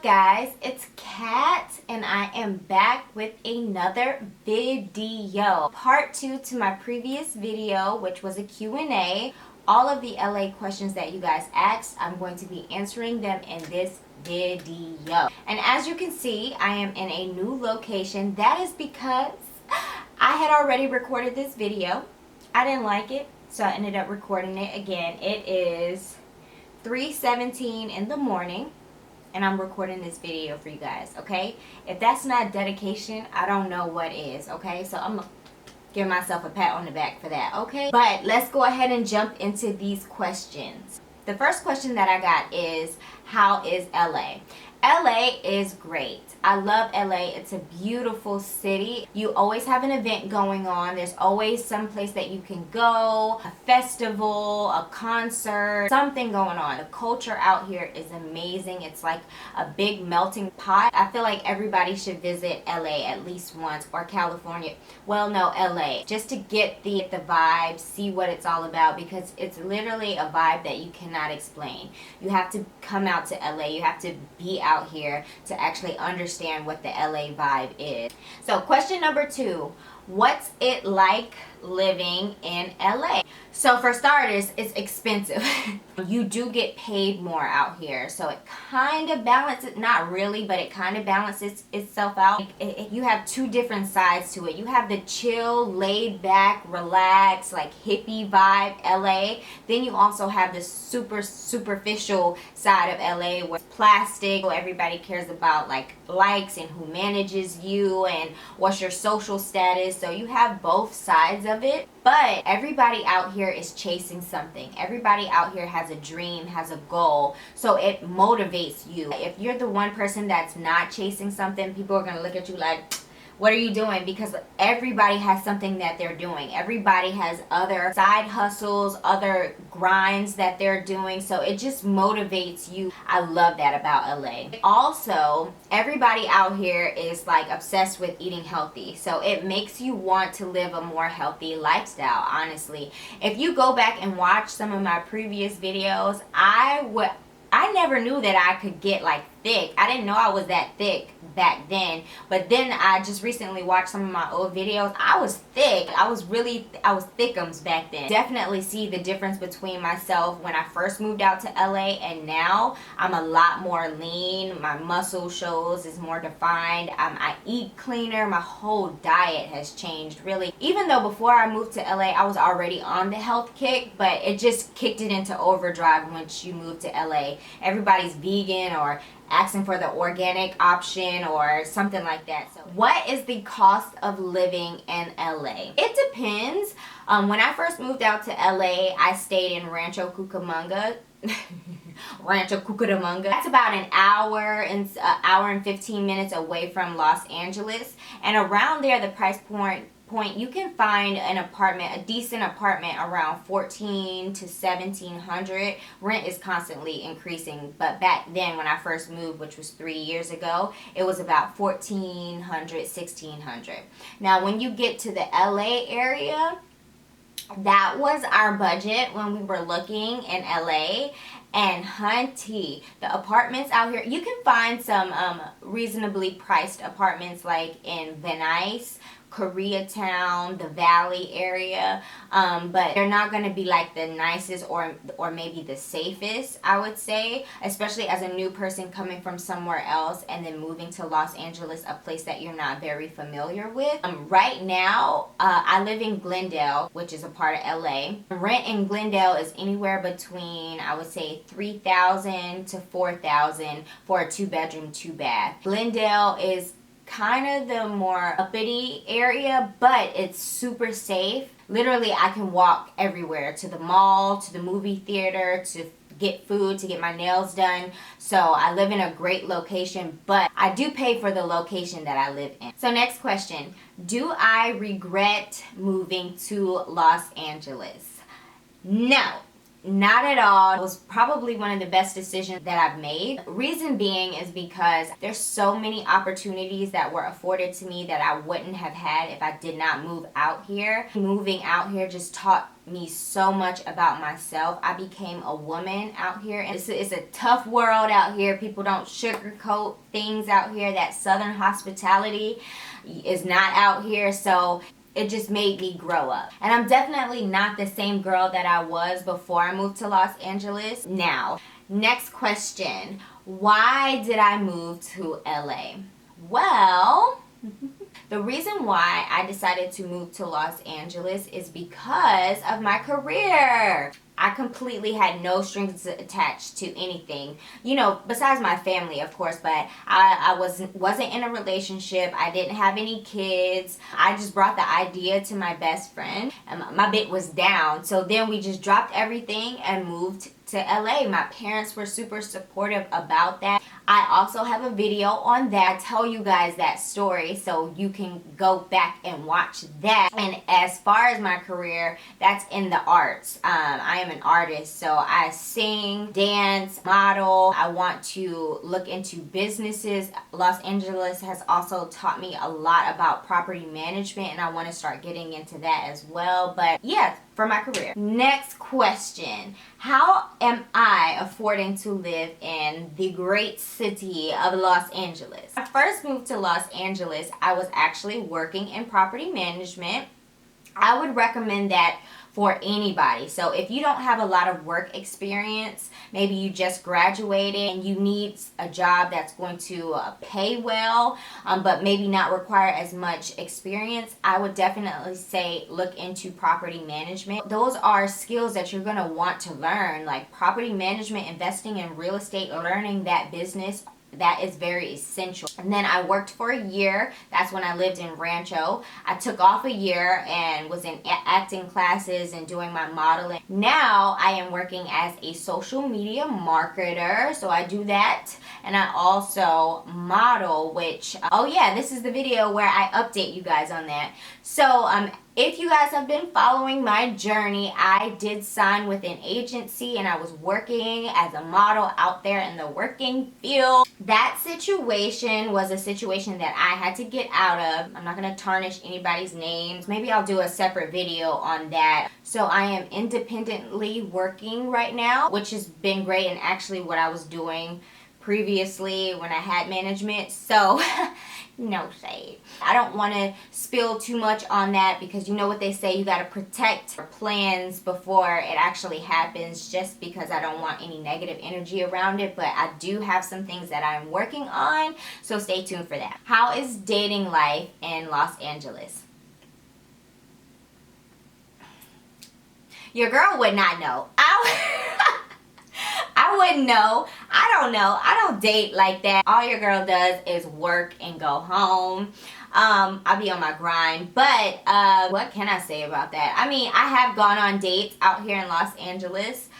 up, guys? It's Kat and I am back with another video. Part 2 to my previous video, which was a Q&A. All of the LA questions that you guys asked, I'm going to be answering them in this video. And as you can see, I am in a new location. That is because I had already recorded this video. I didn't like it, so I ended up recording it again. It is 3:17 in the morning and I'm recording this video for you guys, okay? If that's not dedication, I don't know what is, okay? So I'm gonna give myself a pat on the back for that, okay? But let's go ahead and jump into these questions. The first question that I got is, how is LA? LA is great. I love LA. It's a beautiful city. You always have an event going on. There's always some place that you can go, a festival, a concert, something going on. The culture out here is amazing. It's like a big melting pot. I feel like everybody should visit LA at least once, or California. Well, no, LA, just to get the vibe, see what it's all about, because it's literally a vibe that you cannot explain. You have to come out to LA. You have to be out here to actually understand what the LA vibe is. So question number 2, what's it like living in LA? So for starters, it's expensive. You do get paid more out here, so it kind of balances, not really, but it kind of balances itself out. You have two different sides to it. You have the chill, laid back, relaxed, like hippie vibe LA. Then you also have the super superficial side of LA where it's plastic. Everybody cares about like likes and who manages you and what's your social status. So you have both sides of it. But everybody out here is chasing something. Everybody out here has a dream, has a goal. So it motivates you. If you're the one person that's not chasing something, people are going to look at you like, what are you doing? Because everybody has something that they're doing. Everybody has other side hustles, other grinds that they're doing. So it just motivates you. I love that about LA. Also, everybody out here is like obsessed with eating healthy. So it makes you want to live a more healthy lifestyle, honestly. If you go back and watch some of my previous videos, I never knew that I could get like thick. I didn't know I was that thick back then, but then I just recently watched some of my old videos. I was thick. I was thickums back then. Definitely see the difference between myself when I first moved out to LA and now. I'm a lot more lean. My muscle shows is more defined. I eat cleaner. My whole diet has changed, really. Even though before I moved to LA, I was already on the health kick, but it just kicked it into overdrive once you move to LA. Everybody's vegan or asking for the organic option or something like that. So what is the cost of living in LA? It depends. When I first moved out to LA, I stayed in Rancho Cucamonga. Rancho Cucamonga. That's about an hour and 15 minutes away from Los Angeles. And around there, the price point you can find an apartment, a decent apartment, around $1,400 to $1,700. Rent is constantly increasing, but back then when I first moved, which was 3 years ago, it was about $1,400, $1,600. Now when you get to the LA area, that was our budget when we were looking in LA. And hunty, the apartments out here, you can find some reasonably priced apartments like in Venice, Koreatown, the Valley area, but they're not going to be like the nicest or maybe the safest, I would say, especially as a new person coming from somewhere else and then moving to Los Angeles, a place that you're not very familiar with. Right now, I live in Glendale, which is a part of LA. Rent in Glendale is anywhere between, I would say, $3,000 to $4,000 for a 2-bedroom, 2-bath. Glendale is kind of the more uppity area, but it's super safe. Literally, I can walk everywhere, to the mall, to the movie theater, to get food, to get my nails done. So I live in a great location, but I do pay for the location that I live in. So next question, do I regret moving to Los Angeles? No. Not at all. It was probably one of the best decisions that I've made. Reason being is because there's so many opportunities that were afforded to me that I wouldn't have had if I did not move out here. Moving out here just taught me so much about myself. I became a woman out here, and it's a tough world out here. People don't sugarcoat things out here. That Southern hospitality is not out here, so it just made me grow up. And I'm definitely not the same girl that I was before I moved to Los Angeles now. Next question. Why did I move to LA? Well, the reason why I decided to move to Los Angeles is because of my career. I completely had no strings attached to anything, you know, besides my family, of course, but I wasn't in a relationship. I didn't have any kids. I just brought the idea to my best friend, and my bit was down. So then we just dropped everything and moved to LA. My parents were super supportive about that. I also have a video on that. I tell you guys that story, so you can go back and watch that. And as far as my career, that's in the arts. I am an artist, so I sing, dance, model. I want to look into businesses. Los Angeles has also taught me a lot about property management, and I want to start getting into that as well. But yeah, for my career. Next question. How am I affording to live in the great city of Los Angeles? When I first moved to Los Angeles, I was actually working in property management. I would recommend that for anybody. So if you don't have a lot of work experience, maybe you just graduated and you need a job that's going to pay well, but maybe not require as much experience, I would definitely say look into property management. Those are skills that you're going to want to learn, like property management, investing in real estate, learning that business. That is very essential. And then I worked for a year. That's when I lived in Rancho. I took off a year and was in acting classes and doing my modeling. Now I am working as a social media marketer. So I do that. And I also model, which, oh yeah, this is the video where I update you guys on that. So if you guys have been following my journey, I did sign with an agency and I was working as a model out there in the working field. That situation was a situation that I had to get out of. I'm not going to tarnish anybody's names. Maybe I'll do a separate video on that. So I am independently working right now, which has been great, and actually what I was doing previously when I had management. So no shade. I don't want to spill too much on that because you know what they say, you got to protect your plans before it actually happens, just because I don't want any negative energy around it. But I do have some things that I'm working on, so stay tuned for that. How is dating life in Los Angeles? Your girl would not know. I wouldn't know. I don't know. I don't date like that. All your girl does is work and go home. I'll be on my grind. But what can I say about that? I mean, I have gone on dates out here in Los Angeles.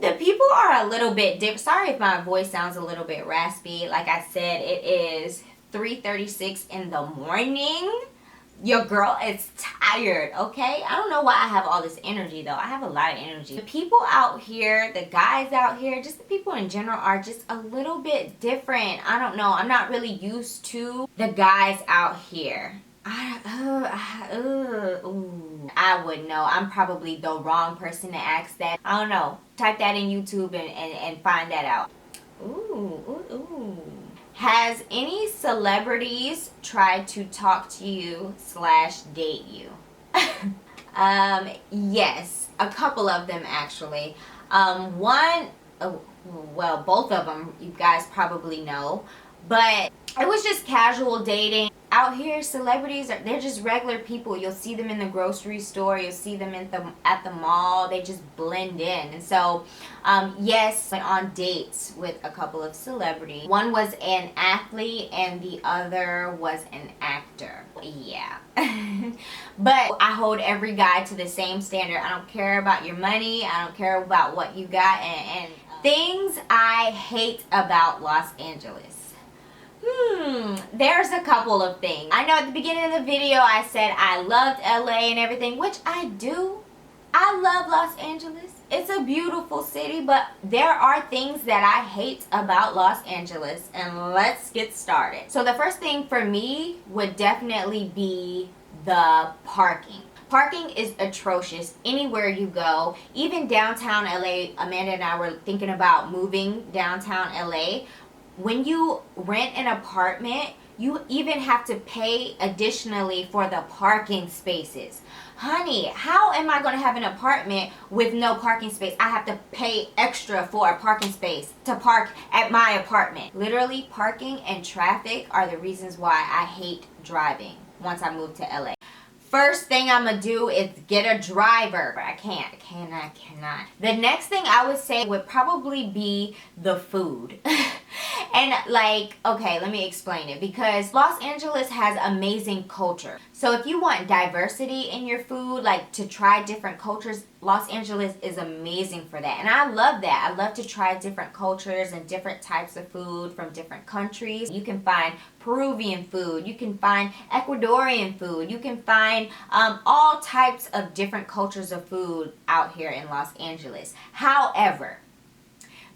The people are a little bit different. Sorry if my voice sounds a little bit raspy. Like I said, it is 3:36 in the morning. Your girl is tired, okay? I don't know why I have all this energy, though. I have a lot of energy. The people out here, the guys out here, just the people in general are just a little bit different. I don't know. I'm not really used to the guys out here. I wouldn't know. I'm probably the wrong person to ask that. I don't know. Type that in YouTube and find that out. Ooh. Has any celebrities tried to talk to you / date you? Yes, a couple of them actually. Well, both of them you guys probably know, but it was just casual dating. Out here, celebrities they're just regular people. You'll see them in the grocery store, you'll see them at the mall. They just blend in. And so yes, went on dates with a couple of celebrities. One was an athlete and the other was an actor. Yeah. But I hold every guy to the same standard. I don't care about your money, I don't care about what you got. And things I hate about Los Angeles. There's a couple of things. I know at the beginning of the video I said I loved LA and everything, which I do. I love Los Angeles. It's a beautiful city, but there are things that I hate about Los Angeles, and let's get started. So the first thing for me would definitely be the parking. Parking is atrocious anywhere you go. Even downtown LA, Amanda and I were thinking about moving downtown LA. When you rent an apartment, you even have to pay additionally for the parking spaces. Honey, how am I going to have an apartment with no parking space? I have to pay extra for a parking space to park at my apartment. Literally, parking and traffic are the reasons why I hate driving once I move to LA. First thing I'm gonna do is get a driver. I cannot. The next thing I would say would probably be the food. And like, okay, let me explain it, because Los Angeles has amazing culture. So if you want diversity in your food, like to try different cultures, Los Angeles is amazing for that. And I love that. I love to try different cultures and different types of food from different countries. You can find Peruvian food, you can find Ecuadorian food, you can find all types of different cultures of food out here in Los Angeles. However,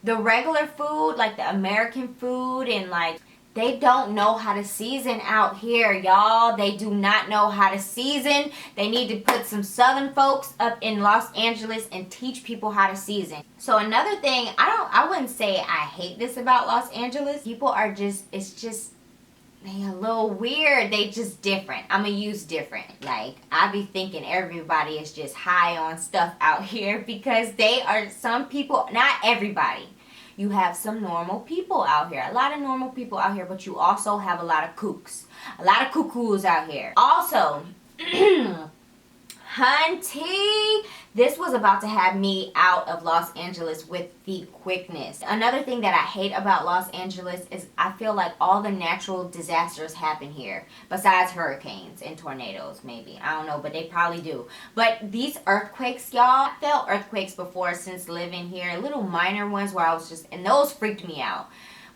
the regular food, like the American food, and like, they don't know how to season out here, y'all. They do not know how to season. They need to put some Southern folks up in Los Angeles and teach people how to season. So another thing, I wouldn't say I hate this about Los Angeles. People are just, they a little weird. They just different. I'm gonna use different. Like, I be thinking everybody is just high on stuff out here, because they are, some people, not everybody. You have some normal people out here. A lot of normal people out here, but you also have a lot of kooks. A lot of cuckoos out here. Also, hunty, this was about to have me out of Los Angeles with the quickness. Another thing that I hate about Los Angeles is I feel like all the natural disasters happen here, besides hurricanes and tornadoes, maybe. I don't know, but they probably do. But these earthquakes, y'all, I felt earthquakes before since living here. Little minor ones where I was just, and those freaked me out.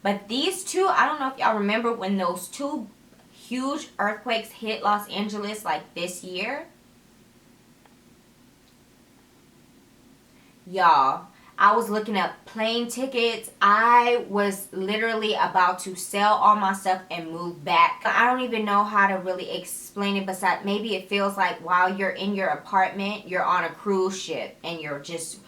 But these two, I don't know if y'all remember when those two huge earthquakes hit Los Angeles like this year. Y'all, I was looking up plane tickets. I was literally about to sell all my stuff and move back. I don't even know how to really explain it, besides maybe it feels like while you're in your apartment, you're on a cruise ship and you're just,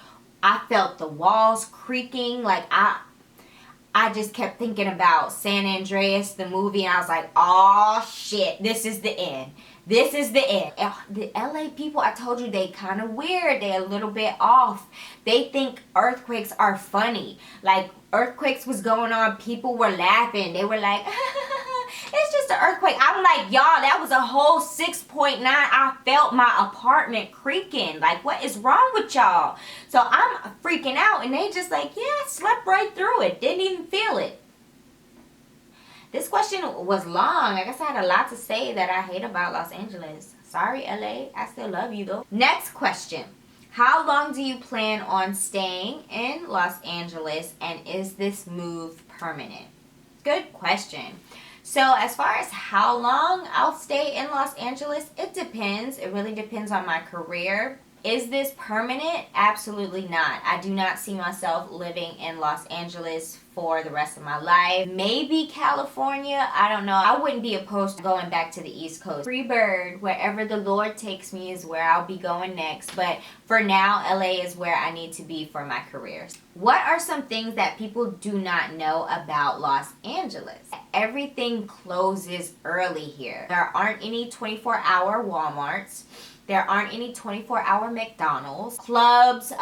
I felt the walls creaking. Like, I just kept thinking about San Andreas, the movie, and I was like, oh shit, this is the end. This is the end. The LA people, I told you, they kind of weird. They're a little bit off. They think earthquakes are funny. Like, earthquakes was going on, people were laughing. They were like, it's just an earthquake. I'm like, y'all, that was a whole 6.9. I felt my apartment creaking. Like, what is wrong with y'all? So I'm freaking out, and they just like, yeah, I slept right through it. Didn't even feel it. This question was long. I guess I had a lot to say that I hate about Los Angeles. Sorry, LA. I still love you, though. Next question. How long do you plan on staying in Los Angeles, and is this move permanent? Good question. So as far as how long I'll stay in Los Angeles, it depends. It really depends on my career. Is this permanent? Absolutely not. I do not see myself living in Los Angeles for the rest of my life. Maybe California. I don't know. I wouldn't be opposed to going back to the East Coast. Free bird. Wherever the Lord takes me is where I'll be going next. But for now, LA is where I need to be for my career. What are some things that people do not know about Los Angeles? Everything closes early here. There aren't any 24-hour Walmarts. There aren't any 24-hour McDonald's. Clubs,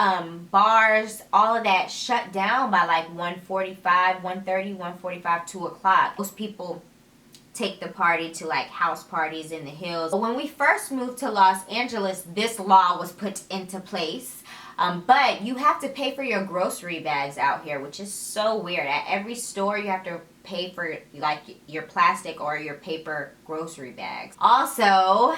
bars, all of that shut down by like 1:45, 1:30, 1:45, 2 o'clock. Most people take the party to like house parties in the hills. When we first moved to Los Angeles, this law was put into place. But you have to pay for your grocery bags out here, which is so weird. At every store, you have to pay for like your plastic or your paper grocery bags. Also,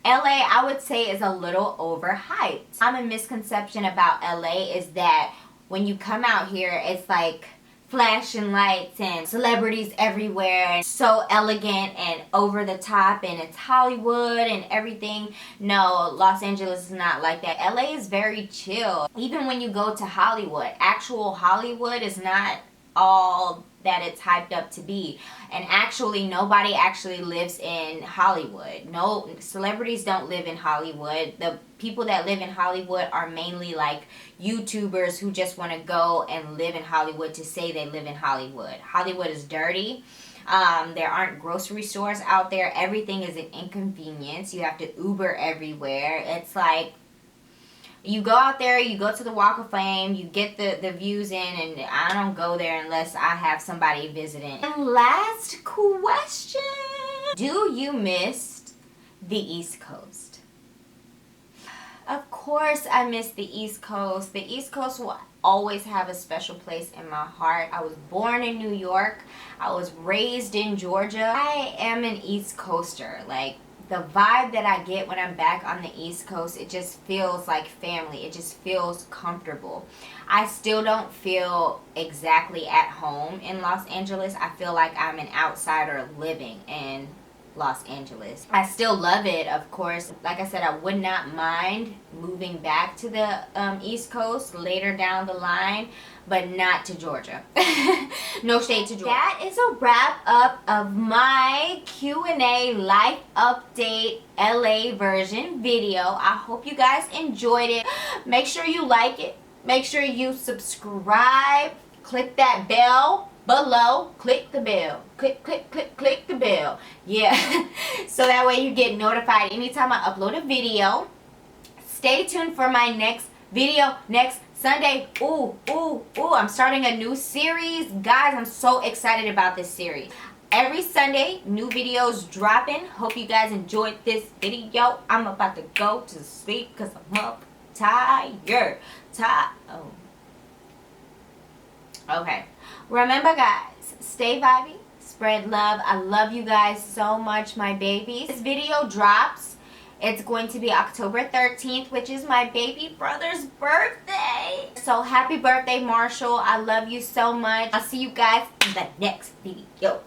LA, I would say, is a little overhyped. Common misconception about LA is that when you come out here, it's like flashing lights and celebrities everywhere and so elegant and over the top and it's Hollywood and everything. No, Los Angeles is not like that. LA is very chill. Even when you go to Hollywood, actual Hollywood is not all that it's hyped up to be. And actually, nobody actually lives in Hollywood. No, celebrities don't live in Hollywood. The people that live in Hollywood are mainly like YouTubers who just want to go and live in Hollywood to say they live in Hollywood. Hollywood is dirty. There aren't grocery stores out there. Everything is an inconvenience. You have to Uber everywhere. It's like, you go out there, you go to the Walk of Fame, you get the views in, and I don't go there unless I have somebody visiting. And last question, do you miss the East Coast? Of course I miss the East Coast. The East Coast will always have a special place in my heart. I was born in New York. I was raised in Georgia. I am an East Coaster. Like, the vibe that I get when I'm back on the East Coast, it just feels like family. It just feels comfortable. I still don't feel exactly at home in Los Angeles. I feel like I'm an outsider living in Los Angeles. I still love it, of course. Like I said, I would not mind moving back to the East Coast later down the line, but not to Georgia. No shade to Georgia. That is a wrap up of my Q&A life update LA version video. I hope you guys enjoyed it. Make sure you like it. Make sure you subscribe. Click that bell below. Click the bell. Click the bell. Yeah. So that way you get notified anytime I upload a video. Stay tuned for my next video next Sunday. Ooh, I'm starting a new series. Guys, I'm so excited about this series. Every Sunday, new videos dropping. Hope you guys enjoyed this video. I'm about to go to sleep because I'm up tired. Oh. Okay. Remember, guys, stay vibey, spread love. I love you guys so much, my babies. This video drops. It's going to be October 13th, which is my baby brother's birthday. So happy birthday, Marshall. I love you so much. I'll see you guys in the next video.